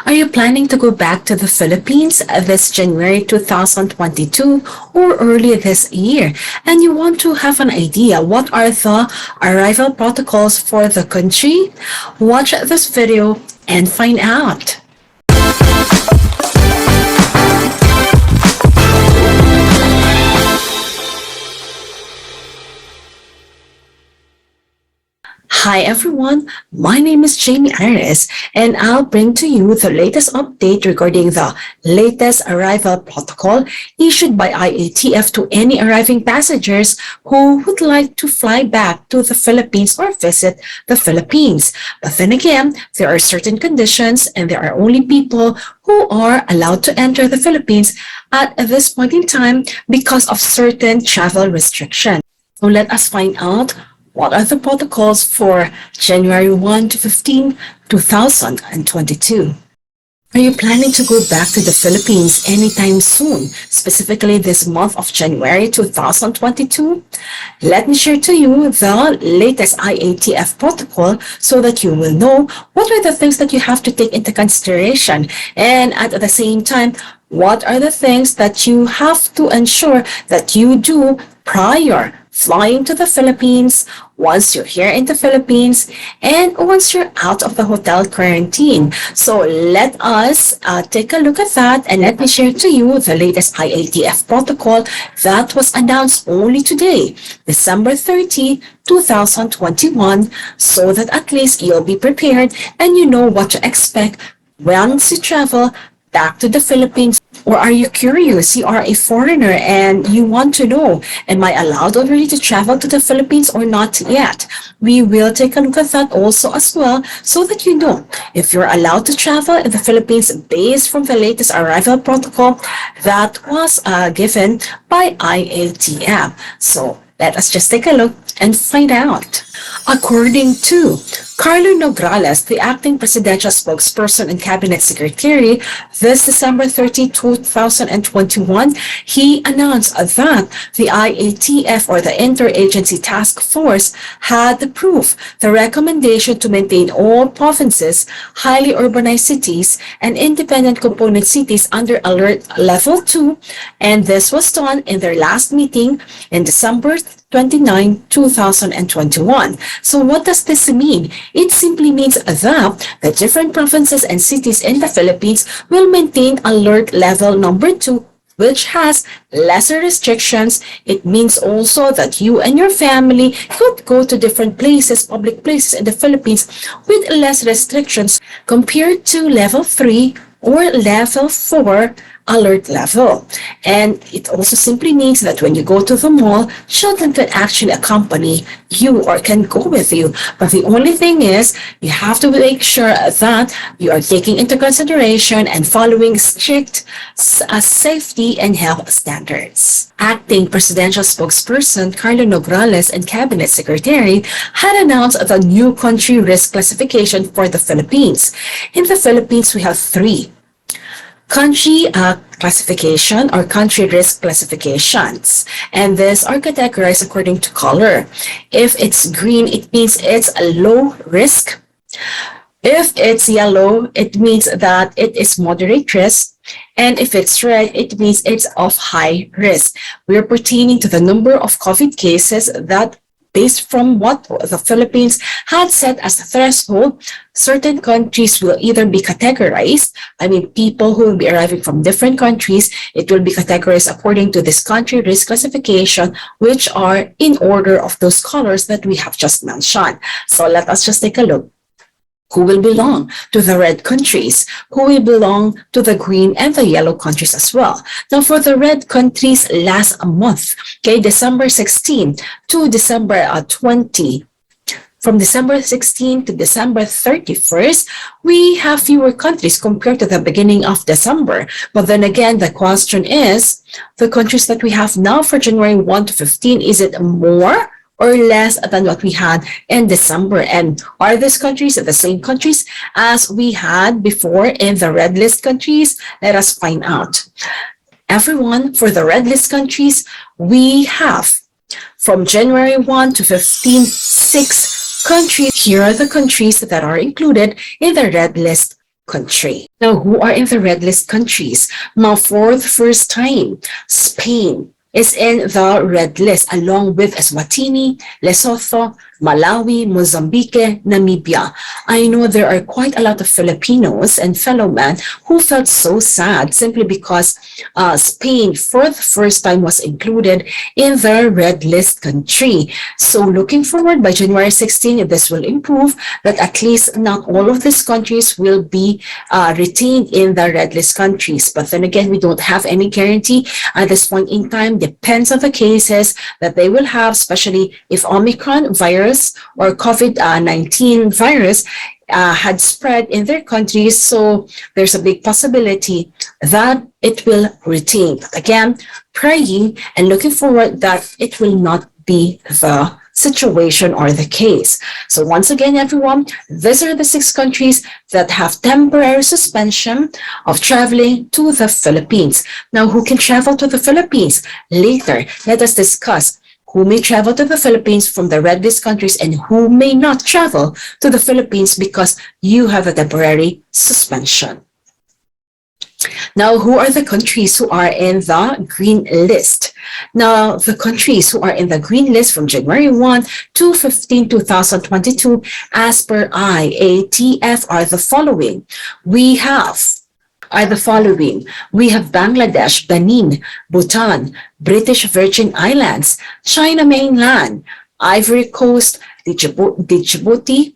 Are you planning to go back to the Philippines this January 2022 or early this year? And you want to have an idea what are the arrival protocols for the country? Watch this video and find out. Hi everyone, my name is Jamey Iris and I'll bring to you the latest update regarding the latest arrival protocol issued by IATF to any arriving passengers who would like to fly back to the Philippines or visit the Philippines. But then again, there are certain conditions and there are only people who are allowed to enter the Philippines at this point in time because of certain travel restrictions. So let us find out what are the protocols for January 1 to 15, 2022. Are you planning to go back to the Philippines anytime soon, specifically this month of January 2022? Let me share to you the latest IATF protocol so that you will know what are the things that you have to take into consideration, and at the same time, what are the things that you have to ensure that you do prior flying to the Philippines, once you're here in the Philippines, and once you're out of the hotel quarantine. So let us take a look at that, and let me share to you the latest IATF protocol that was announced only today, December 30, 2021, so that at least you'll be prepared and you know what to expect once you travel back to the Philippines. Or are you curious? You are a foreigner and you want to know, am I allowed already to travel to the Philippines or not yet? We will take a look at that also as well so that you know if you're allowed to travel in the Philippines based from the latest arrival protocol that was given by IATF. So let us just take a look and find out. According to Carlo Nograles, the acting presidential spokesperson and cabinet secretary, this December 30, 2021, he announced that the IATF, or the Interagency Task Force, had approved the recommendation to maintain all provinces, highly urbanized cities, and independent component cities under Alert Level 2, and this was done in their last meeting in December 29, 2021. So what does this mean? It simply means that the different provinces and cities in the Philippines will maintain alert level number 2, which has lesser restrictions. It means also that you and your family could go to different places, public places in the Philippines with less restrictions compared to level 3 or level 4 alert level. And it also simply means that when you go to the mall, children can actually accompany you or can go with you. But the only thing is, you have to make sure that you are taking into consideration and following strict safety and health standards. Acting presidential spokesperson Carlo Nograles and cabinet secretary had announced the new country risk classification for the Philippines. In the Philippines, we have 3 country classification or country risk classifications, and these are categorized according to color. If it's green, it means it's a low risk. If it's yellow, it means that it is moderate risk. And if it's red, it means it's of high risk. We're pertaining to the number of COVID cases that, based from what the Philippines had set as the threshold, certain countries will either be categorized, people who will be arriving from different countries, it will be categorized according to this country risk classification, which are in order of those colors that we have just mentioned. So let us just take a look. Who will belong to the red countries? Who will belong to the green and the yellow countries as well? Now, for the red countries, last month, December 16 to December 20, from December 16 to December 31st, we have fewer countries compared to the beginning of December. But then again, the question is, the countries that we have now for January 1 to 15, is it more or less than what we had in December? And are these countries the same countries as we had before in the red list countries? Let us find out. Everyone, for the red list countries, we have from January 1 to 15, 6 countries. Here are the countries that are included in the red list country. Now, who are in the red list countries? Now, for the first time, Spain is in the red list along with Eswatini, Lesotho, Malawi, Mozambique, Namibia. I know there are quite a lot of Filipinos and fellow men who felt so sad simply because Spain for the first time was included in the red list country. So looking forward by January 16, this will improve that at least not all of these countries will be retained in the red list countries. But then again, we don't have any guarantee at this point in time. Depends on the cases that they will have, especially if Omicron virus or COVID-19 virus had spread in their countries. So there's a big possibility that it will retain. But again, praying and looking forward that it will not be the situation or the case. So once again, everyone, these are the 6 countries that have temporary suspension of traveling to the Philippines. Now, who can travel to the Philippines? Later, let us discuss who may travel to the Philippines from the red list countries and who may not travel to the Philippines because you have a temporary suspension. Now, who are the countries who are in the green list? Now, the countries who are in the green list from January 1 to 15, 2022, as per IATF are the following. We have Bangladesh, Benin, Bhutan, British Virgin Islands, China Mainland, Ivory Coast, Djibouti,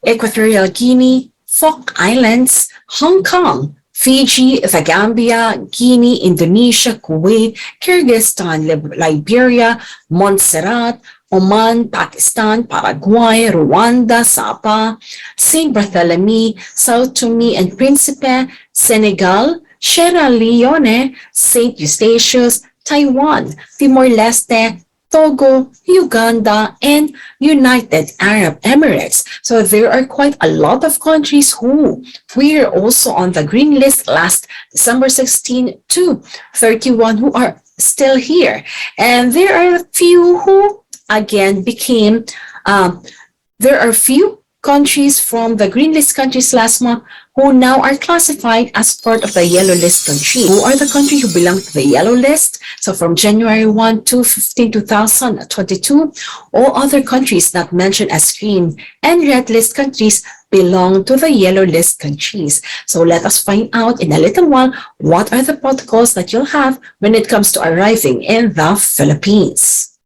Equatorial Guinea, Falk Islands, Hong Kong, Fiji, the Gambia, Guinea, Indonesia, Kuwait, Kyrgyzstan, Liberia, Montserrat, Oman, Pakistan, Paraguay, Rwanda, Sabah, St. Bartholomew, Sao Tome and Principe, Senegal, Sierra Leone, St. Eustatius, Taiwan, Timor-Leste, Togo, Uganda, and United Arab Emirates. So there are quite a lot of countries who were also on the green list last December 16 to 31 who are still here. And there are a few who again became, there are few countries from the green list countries last month who now are classified as part of the yellow list country. Who are the countries who belong to the yellow list? So from January 1 to 15, 2022, all other countries not mentioned as green and red list countries belong to the yellow list countries. So let us find out in a little while what are the protocols that you'll have when it comes to arriving in the Philippines.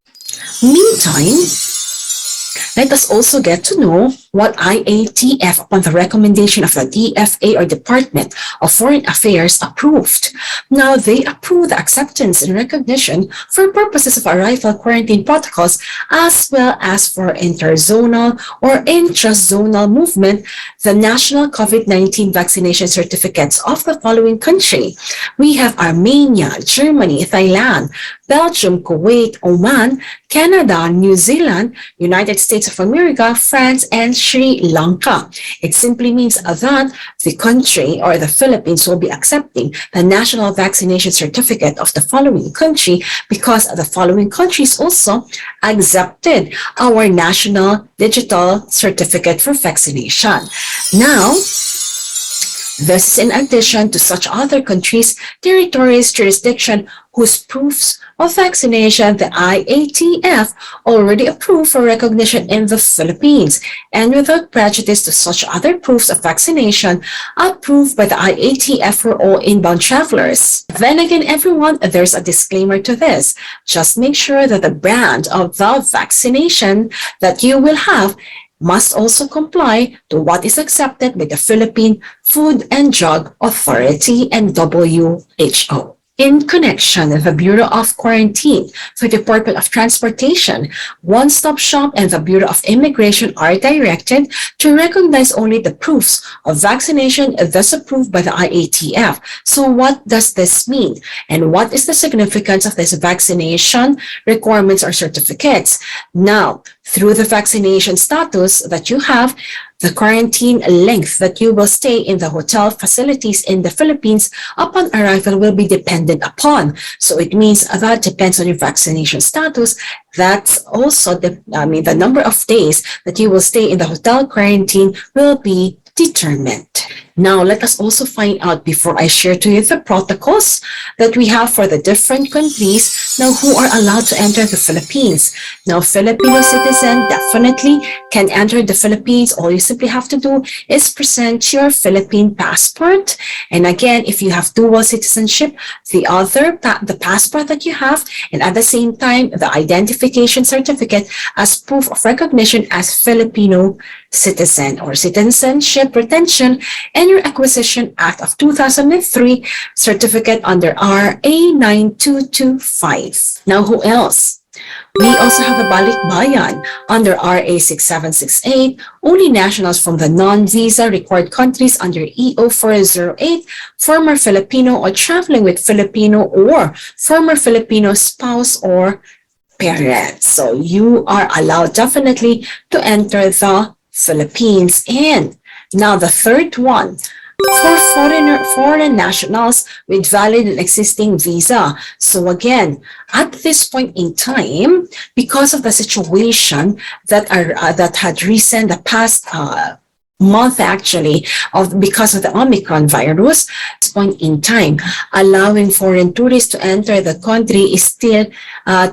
Meantime, let us also get to know what IATF, upon the recommendation of the DFA or Department of Foreign Affairs, approved. Now, they approved the acceptance and recognition for purposes of arrival quarantine protocols as well as for interzonal or intra-zonal movement, the national COVID-19 vaccination certificates of the following country. We have Armenia, Germany, Thailand, Belgium, Kuwait, Oman, Canada, New Zealand, United States of America, France, and Sri Lanka. It simply means that the country or the Philippines will be accepting the national vaccination certificate of the following country because the following countries also accepted our national digital certificate for vaccination. Now, this is in addition to such other countries, territories, jurisdiction whose proofs of vaccination the IATF already approved for recognition in the Philippines, and without prejudice to such other proofs of vaccination approved by the IATF for all inbound travelers. Then again, everyone, there's a disclaimer to this. Just make sure that the brand of the vaccination that you will have must also comply to what is accepted by the Philippine Food and Drug Authority and WHO. In connection, the Bureau of Quarantine, the Department of Transportation, One Stop Shop, and the Bureau of Immigration are directed to recognize only the proofs of vaccination thus approved by the IATF. So what does this mean? And what is the significance of this vaccination requirements or certificates? Now, through the vaccination status that you have, the quarantine length that you will stay in the hotel facilities in the Philippines upon arrival will be dependent upon. So it means that depends on your vaccination status. That's also the number of days that you will stay in the hotel quarantine will be determined. Now, let us also find out before I share to you the protocols that we have for the different countries now who are allowed to enter the Philippines. Now, Filipino citizen definitely can enter the Philippines. All you simply have to do is present your Philippine passport. And again, if you have dual citizenship, the passport that you have, and at the same time, the identification certificate as proof of recognition as Filipino citizen or citizenship retention, and your Acquisition Act of 2003 certificate under RA 9225. Now, who else? We also have a balikbayan under RA 6768, only nationals from the non-visa required countries under EO 408, former Filipino or traveling with Filipino or former Filipino spouse or parents. So you are allowed definitely to enter the Philippines. And now the third one, for foreign nationals with valid and existing visa. So again, at this point in time, because of the situation that had risen the past month actually because of the Omicron virus, at this point in time, allowing foreign tourists to enter the country is still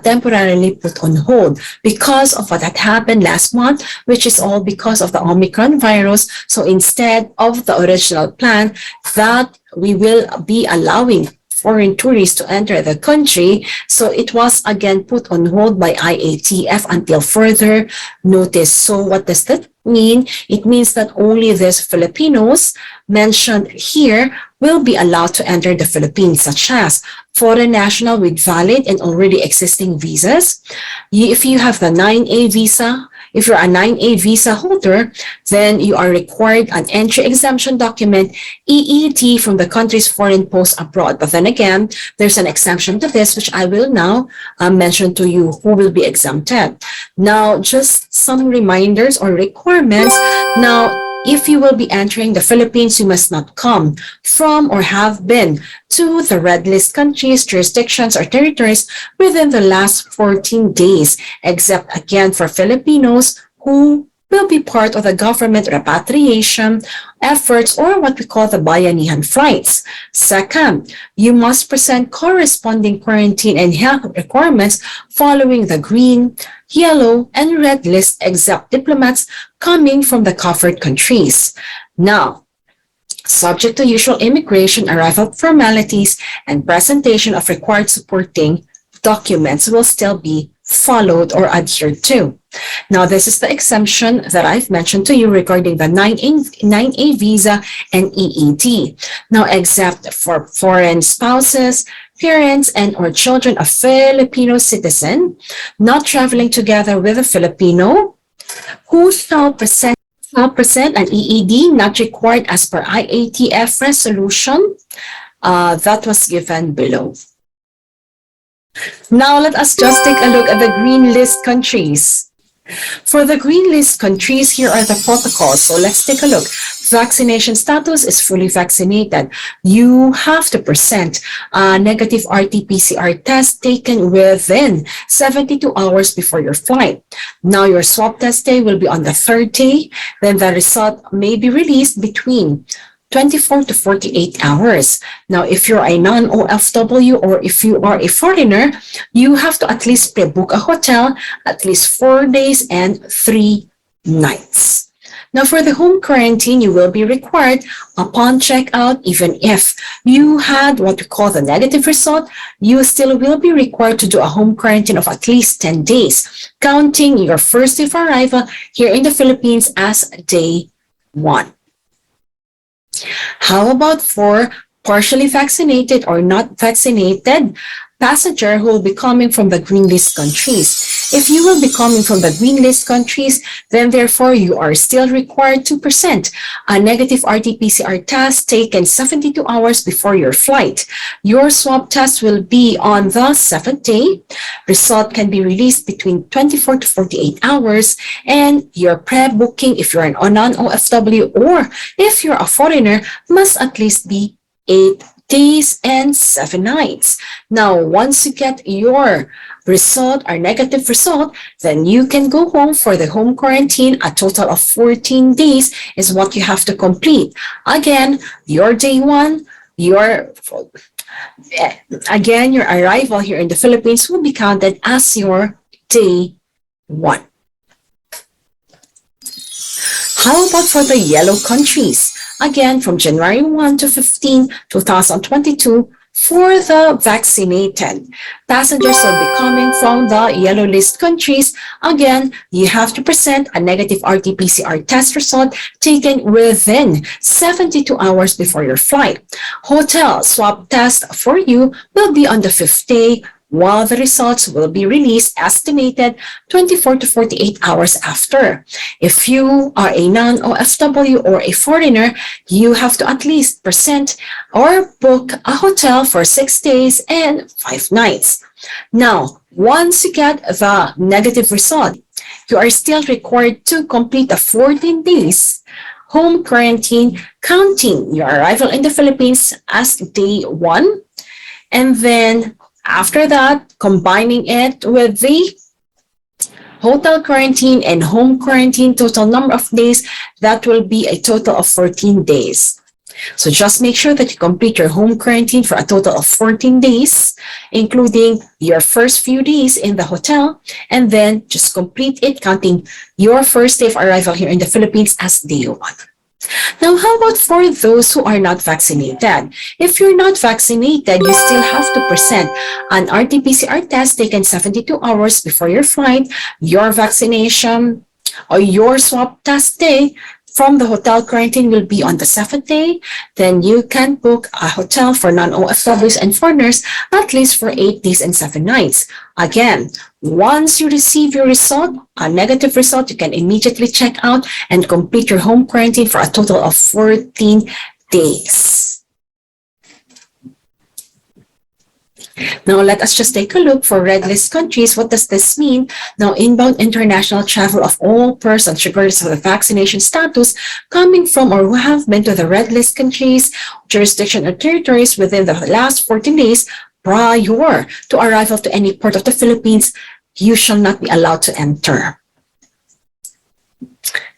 temporarily put on hold because of what had happened last month, which is all because of the Omicron virus. So instead of the original plan that we will be allowing foreign tourists to enter the country, so it was again put on hold by IATF until further notice. So what does that mean? It means that only these Filipinos mentioned here will be allowed to enter the Philippines, such as foreign national with valid and already existing visas. If you have the 9A visa, if you're a 9A visa holder, then you are required an entry exemption document, EET, from the country's foreign post abroad. But then again, there's an exemption to this, which I will now mention to you who will be exempted. Now, just some reminders or requirements. Now, if you will be entering the Philippines, you must not come from or have been to the red list countries, jurisdictions, or territories within the last 14 days, except again for Filipinos who will be part of the government repatriation efforts or what we call the bayanihan flights. Second, you must present corresponding quarantine and health requirements following the green, yellow, and red list except diplomats coming from the covered countries. Now, subject to usual immigration arrival formalities and presentation of required supporting documents will still be followed or adhered to. Now, this is the exemption that I've mentioned to you regarding the 9A visa and EET. Now, except for foreign spouses, parents, and or children of Filipino citizen not traveling together with a Filipino who shall present an EED not required as per IATF resolution that was given below. Now, let us just take a look at the green list countries. For the green list countries, here are the protocols. So let's take a look. Vaccination status is fully vaccinated. You have to present a negative RT-PCR test taken within 72 hours before your flight. Now, your swab test day will be on the third day. Then the result may be released between 24 to 48 hours. Now, if you're a non-OFW or if you are a foreigner, you have to at least pre-book a hotel at least 4 days and 3 nights. Now, for the home quarantine, you will be required upon checkout, even if you had what we call the negative result, you still will be required to do a home quarantine of at least 10 days, counting your first day of arrival here in the Philippines as day 1. How about for partially vaccinated or not vaccinated passenger who will be coming from the green list countries? If you will be coming from the green list countries, then therefore you are still required to present a negative RT-PCR test taken 72 hours before your flight. Your swab test will be on the 7th day. Result can be released between 24 to 48 hours, and your pre-booking, if you're a non-OFW or if you're a foreigner, must at least be 8 days and 7 nights. Now, once you get your result or negative result, then you can go home for the home quarantine. A total of 14 days is what you have to complete. Again, your day one, your your arrival here in the Philippines will be counted as your day one. How about for the yellow countries? Again, from January 1 to 15, 2022, for the vaccinated, passengers will be coming from the yellow list countries. Again, you have to present a negative RT-PCR test result taken within 72 hours before your flight. Hotel swab test for you will be on the 5th day, while the results will be released estimated 24 to 48 hours after. If you are a non-OFW or a foreigner, you have to at least present or book a hotel for 6 days and 5 nights. Now, once you get the negative result, you are still required to complete the 14 days home quarantine, counting your arrival in the Philippines as day one, and then after that, combining it with the hotel quarantine and home quarantine total number of days, that will be a total of 14 days. So just make sure that you complete your home quarantine for a total of 14 days, including your first few days in the hotel, and then just complete it counting your first day of arrival here in the Philippines as day one. Now, how about for those who are not vaccinated? If you're not vaccinated, you still have to present an RT-PCR test taken 72 hours before your flight, your vaccination, or your swab test day from the hotel quarantine will be on the 7th day. Then you can book a hotel for non-OFWs and foreigners at least for 8 days and 7 nights. Again, once you receive your result, a negative result, you can immediately check out and complete your home quarantine for a total of 14 days. Now, let us just take a look for red list countries. What does this mean? Now, inbound international travel of all persons, regardless of the vaccination status, coming from or who have been to the red list countries, jurisdiction, or territories within the last 14 days prior to arrival to any port of the Philippines, you shall not be allowed to enter.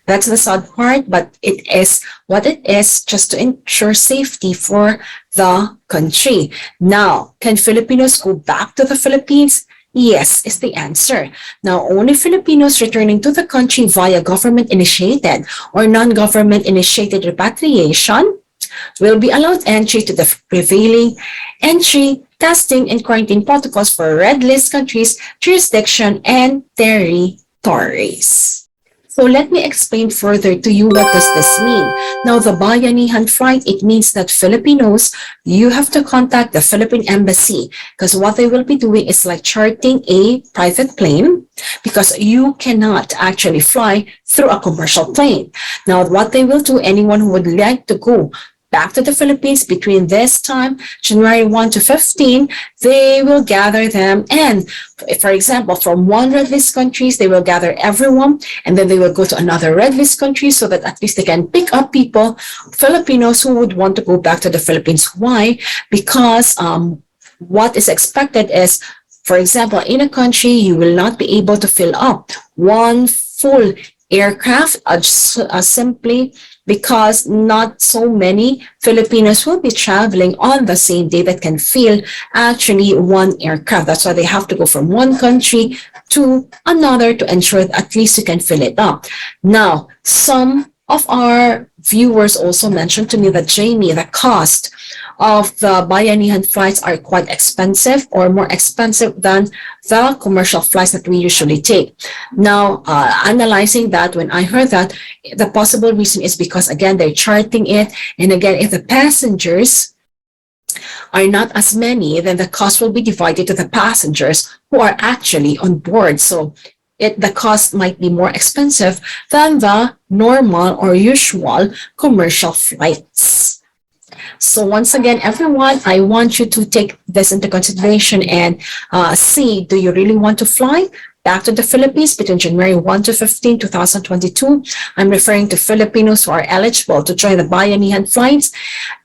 That's the sad part, but it is what it is, just to ensure safety for the country. Now, can Filipinos go back to the Philippines? Yes, is the answer. Now, only Filipinos returning to the country via government-initiated or non-government-initiated repatriation will be allowed entry to the prevailing entry, testing, and quarantine protocols for red list countries, jurisdiction, and territories. So let me explain further to you what does this mean. Now, the bayanihan flight, it means that Filipinos, you have to contact the Philippine Embassy because what they will be doing is like charting a private plane because you cannot actually fly through a commercial plane. Now, what they will do, anyone who would like to go back to the Philippines between this time, January 1 to 15, they will gather them. And for example, from one red list countries, they will gather everyone, and then they will go to another red list country so that at least they can pick up people, Filipinos who would want to go back to the Philippines. Why? Because what is expected is, for example, in a country, you will not be able to fill up one full aircraft simply because not so many Filipinos will be traveling on the same day that can fill actually one aircraft. That's why they have to go from one country to another to ensure that at least you can fill it up. Now, some of our viewers also mentioned to me that, Jamey, the cost of the bayanihan flights are quite expensive or more expensive than the commercial flights that we usually take. Now, analyzing that, when I heard that, the possible reason is because, again, they're charting it. And again, if the passengers are not as many, then the cost will be divided to the passengers who are actually on board. So the cost might be more expensive than the normal or usual commercial flights. So once again, everyone, I want you to take this into consideration and see, do you really want to fly? back to the Philippines between January 1 to 15, 2022. I'm referring to Filipinos who are eligible to join the Bayanihan flights.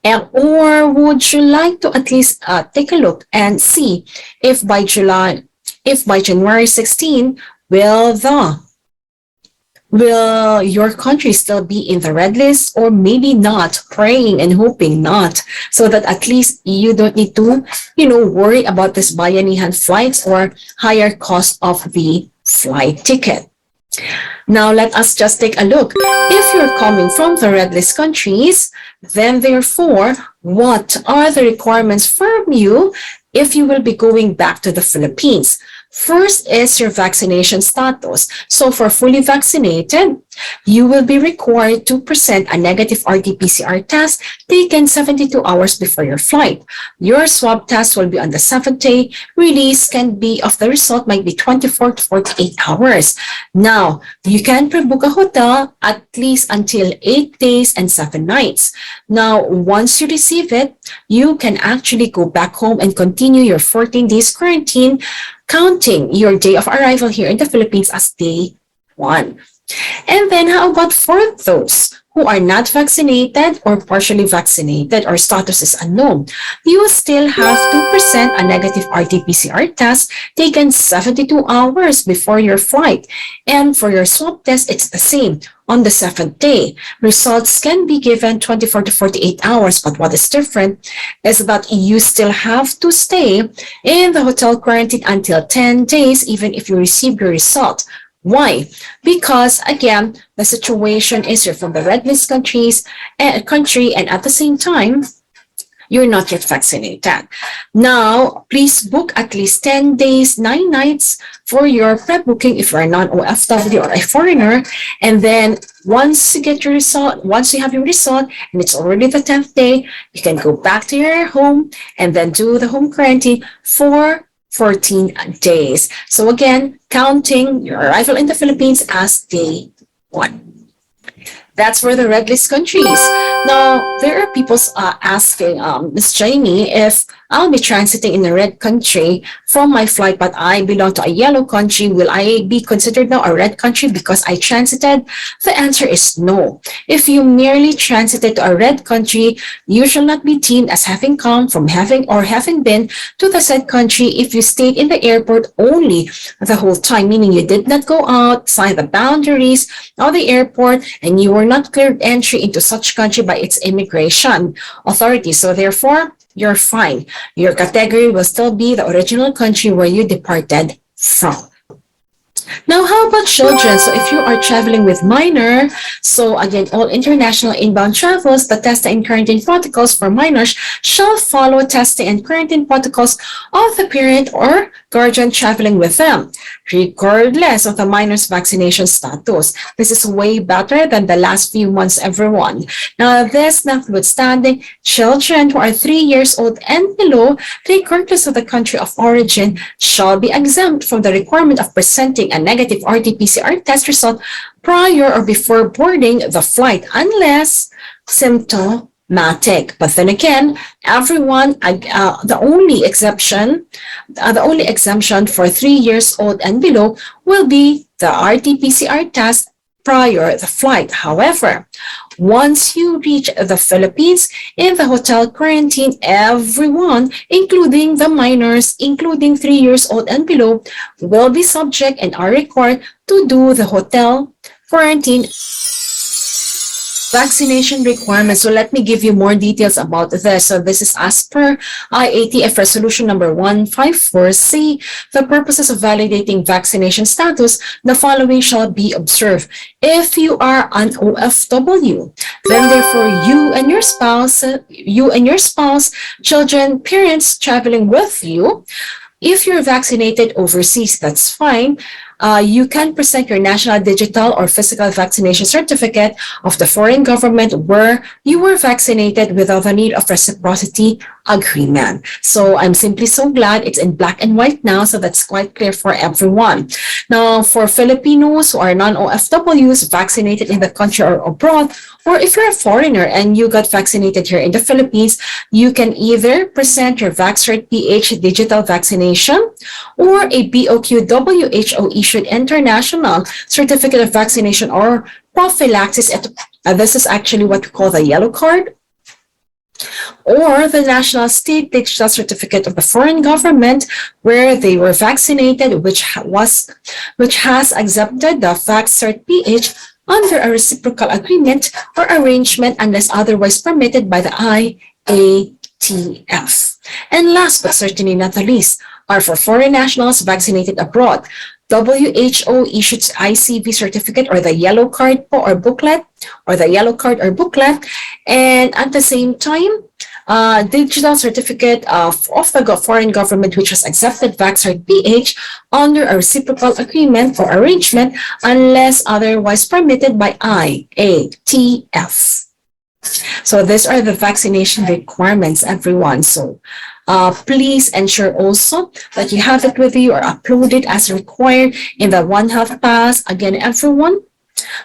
Or would you like to at least take a look and see if by January 16, will your country still be in the red list, or maybe not, praying and hoping not, so that at least you don't need to, worry about this Bayanihan flights or higher cost of the flight ticket. Now, let us just take a look. If you're coming from the red list countries, then therefore, what are the requirements from you if you will be going back to the Philippines? First is your vaccination status. So for fully vaccinated, you will be required to present a negative RT-PCR test taken 72 hours before your flight. Your swab test will be on the 7th day. Release of the result might be 24 to 48 hours. Now, you can pre-book a hotel at least until 8 days and 7 nights. Now, once you receive it, you can actually go back home and continue your 14 days quarantine, counting your day of arrival here in the Philippines as day 1. And then how about for those who are not vaccinated or partially vaccinated or status is unknown? You still have to present a negative RT-PCR test taken 72 hours before your flight. And for your swab test, it's the same. On the 7th day, results can be given 24 to 48 hours, but what is different is that you still have to stay in the hotel quarantine until 10 days, even if you receive your result. Why? Because again, the situation is you're from the red list country, and at the same time, you're not yet vaccinated. Now, please book at least 10 days, 9 nights for your pre-booking if you're a non-OFW or a foreigner. And then once you get your result, once you have your result, and it's already the 10th day, you can go back to your home and then do the home quarantine for 14 days. So again, counting your arrival in the Philippines as day 1. That's for the red list countries. Now, there are people asking Ms. Jamey, if I'll be transiting in a red country from my flight, but I belong to a yellow country, will I be considered now a red country because I transited? The answer is no. If you merely transited to a red country, you shall not be deemed as having come from having been to the said country if you stayed in the airport only the whole time, meaning you did not go outside the boundaries of the airport and you were not cleared entry into such country by its immigration authorities. So therefore, you're fine. Your category will still be the original country where you departed from. Now, how about children? So if you are traveling with minor, so again, all international inbound travels, the testing and quarantine protocols for minors shall follow testing and quarantine protocols of the parent or guardian traveling with them, regardless of the minor's vaccination status. This is way better than the last few months, everyone. Now, this notwithstanding, children who are 3 years old and below, regardless of the country of origin, shall be exempt from the requirement of presenting a negative RT-PCR test result prior or before boarding the flight unless symptomatic. But then again, everyone, the only exemption for 3 years old and below will be the RT-PCR test prior the flight. However, once you reach the Philippines, in the hotel quarantine, everyone, including the minors, including 3 years old and below, will be subject and are required to do the hotel quarantine vaccination requirements. So let me give you more details about this. So this is as per IATF resolution number 154C. The purposes of validating vaccination status, the following shall be observed. If you are an OFW, then therefore you and your spouse, children, parents traveling with you, if you're vaccinated overseas, that's fine. You can present your national digital or physical vaccination certificate of the foreign government where you were vaccinated without the need of reciprocity agreement. So I'm simply so glad it's in black and white now, so that's quite clear for everyone. Now, for Filipinos who are non-OFWs vaccinated in the country or abroad, or if you're a foreigner and you got vaccinated here in the Philippines, you can either present your VaxCert PH digital vaccination or a BOQ WHO issued international certificate of vaccination or prophylaxis. This is actually what we call the yellow card, or the national state digital certificate of the foreign government where they were vaccinated, which has accepted the VACCINATION under a reciprocal agreement or arrangement unless otherwise permitted by the IATF. And last but certainly not the least are for foreign nationals vaccinated abroad. WHO issued ICV certificate or the yellow card or booklet, and at the same time, digital certificate of the foreign government which has accepted VACCINATION under a reciprocal agreement or arrangement unless otherwise permitted by IATF. So these are the vaccination requirements, everyone. So please ensure also that you have it with you or upload it as required in the One Health Pass. Again, everyone,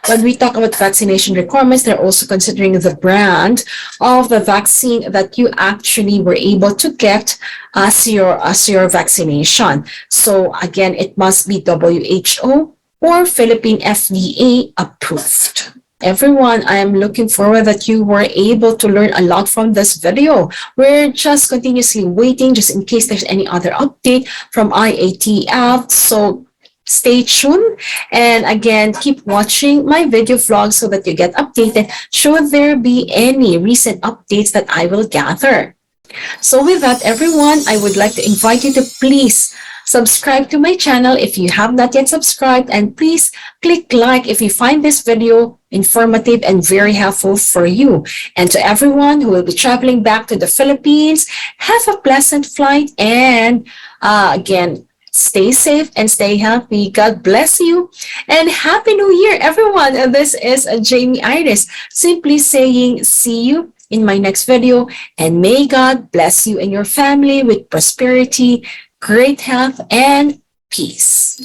when we talk about vaccination requirements, they're also considering the brand of the vaccine that you actually were able to get as your vaccination. So again, it must be WHO or Philippine FDA approved. Everyone, I am looking forward that you were able to learn a lot from this video. We're just continuously waiting just in case there's any other update from IATF. So stay tuned, and again, keep watching my video vlog so that you get updated should there be any recent updates that I will gather. So with that, everyone, I would like to invite you to please subscribe to my channel if you have not yet subscribed, and please click like if you find this video informative and very helpful for you. And to everyone who will be traveling back to the Philippines, have a pleasant flight, and again, stay safe and stay healthy. God bless you and Happy New Year, everyone. And this is Jamey Iris simply saying see you in my next video, and may God bless you and your family with prosperity, great health, and peace.